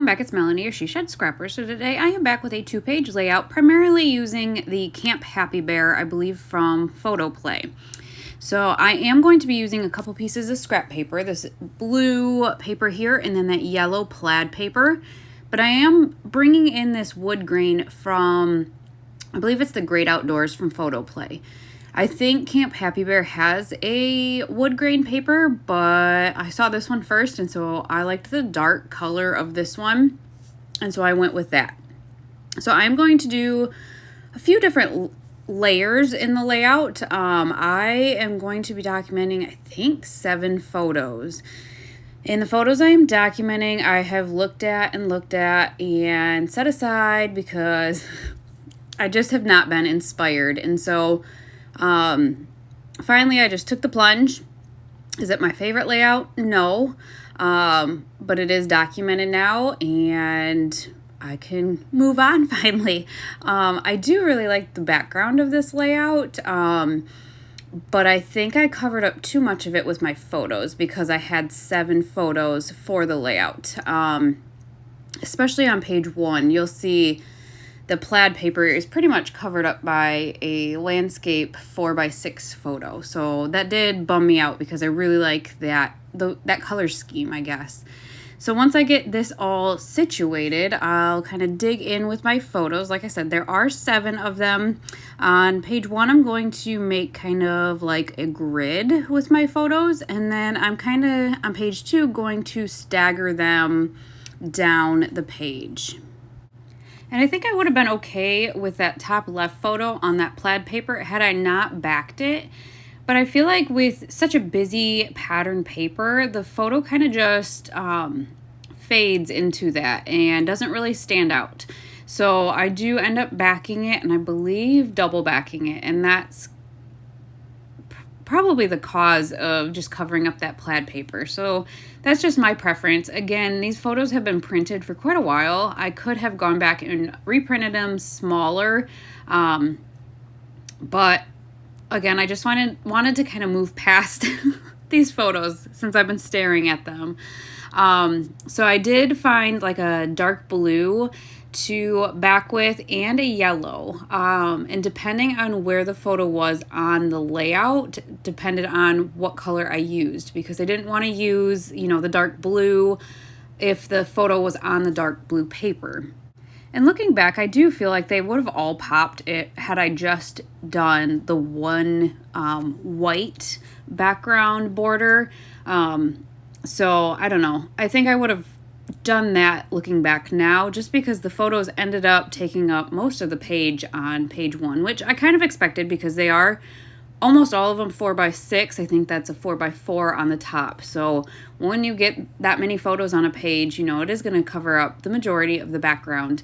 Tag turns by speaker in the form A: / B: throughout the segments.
A: Back, it's Melanie, your She Shed Scrapper. So today I am back with a 2-page layout, primarily using the Camp Happy Bear, I believe from Photoplay. So I am going to be using a couple pieces of scrap paper, this blue paper here, and then that yellow plaid paper. But I am bringing in this wood grain from, I believe it's the Great Outdoors from Photoplay. I think Camp Happy Bear has a wood grain paper, but I saw this one first, and so I liked the dark color of this one, and so I went with that. So I'm going to do a few different layers in the layout. I am going to be documenting, I think, 7 photos. In the photos I am documenting, I have looked at and set aside because I just have not been inspired, and so finally I just took the plunge. Is it my favorite layout? No. But it is documented now and I can move on finally. I do really like the background of this layout. But I think I covered up too much of it with my photos because I had 7 photos for the layout. Especially on page 1, you'll see the plaid paper is pretty much covered up by a landscape 4x6 photo. So that did bum me out because I really like that color scheme, I guess. So once I get this all situated, I'll kind of dig in with my photos. Like I said, there are 7 of them. On page 1, I'm going to make kind of like a grid with my photos. And then I'm kind of, on page 2, going to stagger them down the page. And I think I would have been okay with that top left photo on that plaid paper had I not backed it. But I feel like with such a busy pattern paper, the photo kind of just fades into that and doesn't really stand out. So I do end up backing it, and I believe double backing it. And that's probably the cause of just covering up that plaid paper. So that's just my preference. Again, these photos have been printed for quite a while. I could have gone back and reprinted them smaller, but again, I just wanted to kind of move past these photos since I've been staring at them. So I did find like a dark blue to back with and a yellow, and depending on where the photo was on the layout depended on what color I used, because I didn't want to use, the dark blue if the photo was on the dark blue paper. And looking back, I do feel like they would have all popped it had I just done the one white background border. So I don't know. I think I would have done that looking back now, just because the photos ended up taking up most of the page on page 1, which I kind of expected because they are almost all of them 4x6. I think that's a 4x4 on the top. So when you get that many photos on a page, it is going to cover up the majority of the background.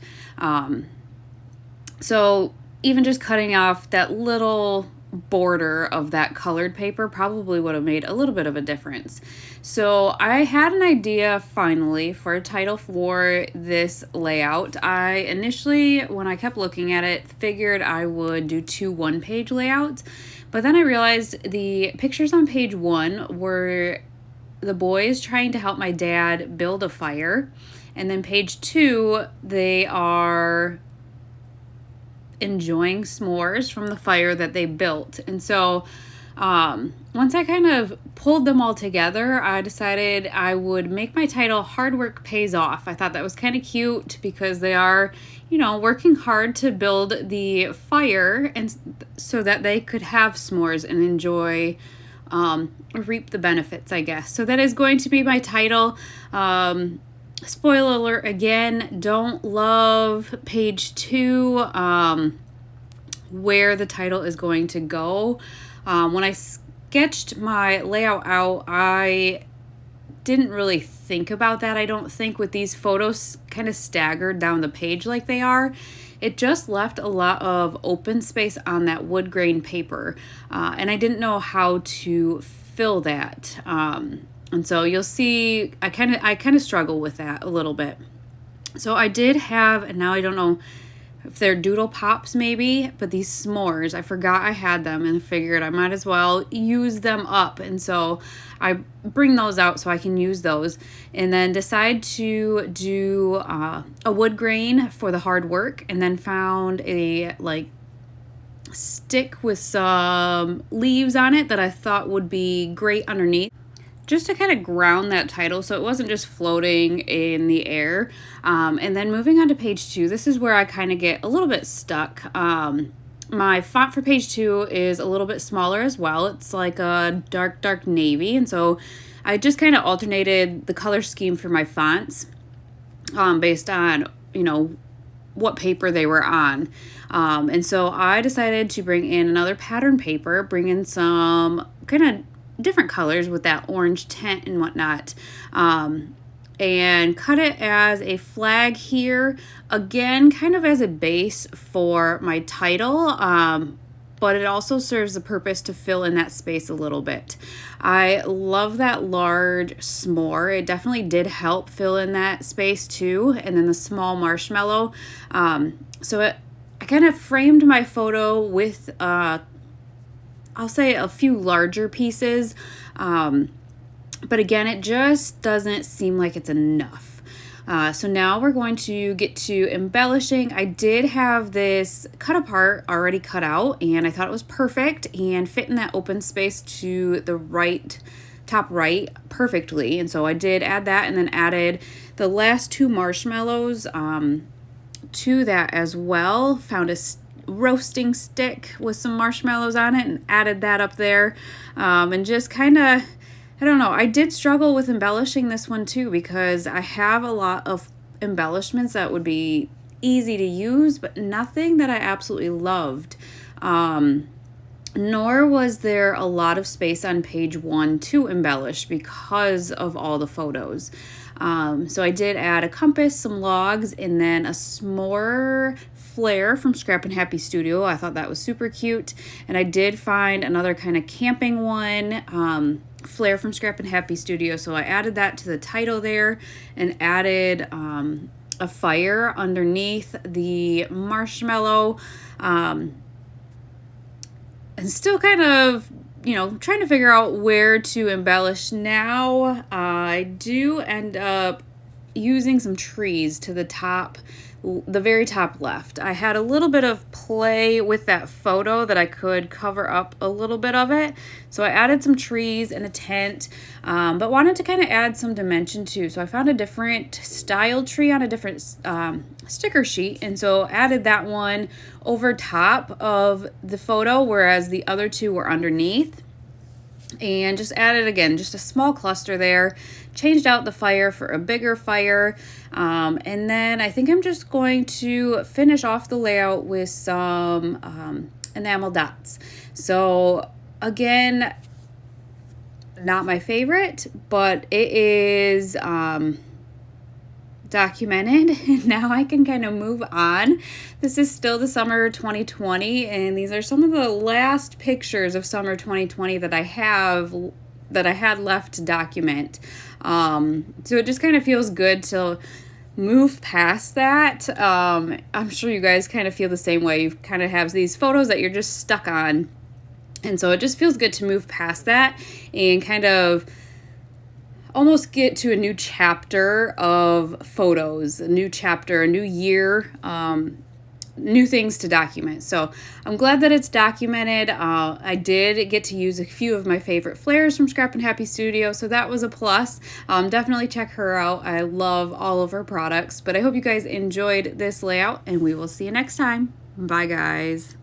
A: So even just cutting off that little border of that colored paper probably would have made a little bit of a difference. So I had an idea finally for a title for this layout. I initially, when I kept looking at it, figured I would do 2 one-page layouts, but then I realized the pictures on page 1 were the boys trying to help my dad build a fire, and then page 2 they are enjoying s'mores from the fire that they built. And so once I kind of pulled them all together, I decided I would make my title Hard Work Pays Off. I thought that was kind of cute because they are, working hard to build the fire and so that they could have s'mores and enjoy, reap the benefits, I guess. So that is going to be my title. Spoiler alert again, don't love page 2, where the title is going to go. When I sketched my layout out, I didn't really think about that. I don't think with these photos kind of staggered down the page like they are. It just left a lot of open space on that wood grain paper, and I didn't know how to fill that. And so you'll see I kind of struggle with that a little bit. So I did have, and now I don't know if they're doodle pops maybe, but these s'mores, I forgot I had them and figured I might as well use them up. And so I bring those out so I can use those, and then decide to do a wood grain for the hard work, and then found a like stick with some leaves on it that I thought would be great underneath, just to kind of ground that title so it wasn't just floating in the air. And then moving on to page 2, this is where I kind of get a little bit stuck. My font for page 2 is a little bit smaller as well. It's like a dark navy, and so I just kind of alternated the color scheme for my fonts based on, what paper they were on. And so I decided to bring in another pattern paper, bring in some kind of different colors with that orange tint and whatnot, and cut it as a flag here, again kind of as a base for my title, but it also serves the purpose to fill in that space a little bit. I love that large s'more. It definitely did help fill in that space too, and then the small marshmallow. I kind of framed my photo with I'll say a few larger pieces, but again, it just doesn't seem like it's enough. So now we're going to get to embellishing. I did have this cut apart already cut out, and I thought it was perfect and fit in that open space to the top right perfectly. And so I did add that, and then added the last 2 marshmallows to that as well. Found a roasting stick with some marshmallows on it and added that up there, and just kind of, I don't know, I did struggle with embellishing this one too, because I have a lot of embellishments that would be easy to use, but nothing that I absolutely loved. Nor was there a lot of space on page 1 to embellish because of all the photos. So I did add a compass, some logs, and then a s'more flare from Scrap and Happy Studio. I thought that was super cute. And I did find another kind of camping one, flare from Scrap and Happy Studio. So I added that to the title there, and added a fire underneath the marshmallow. And still kind of, trying to figure out where to embellish now. I do end up using some trees to the very top left. I had a little bit of play with that photo that I could cover up a little bit of it. So I added some trees and a tent, but wanted to kind of add some dimension too. So I found a different style tree on a different sticker sheet, and so added that one over top of the photo, whereas the other 2 were underneath. And just added, again, just a small cluster there, changed out the fire for a bigger fire, and then I think I'm just going to finish off the layout with some enamel dots. So again, not my favorite, but it is documented, and now I can kind of move on. This is still the summer 2020, and these are some of the last pictures of summer 2020 that I had left to document. So it just kind of feels good to move past that. I'm sure you guys kind of feel the same way. You kind of have these photos that you're just stuck on, and so it just feels good to move past that and kind of almost get to a new chapter of photos, a new chapter, a new year, new things to document. So I'm glad that it's documented. I did get to use a few of my favorite flares from Scrap and Happy Studio, so that was a plus. Definitely check her out. I love all of her products, but I hope you guys enjoyed this layout, and we will see you next time. Bye, guys.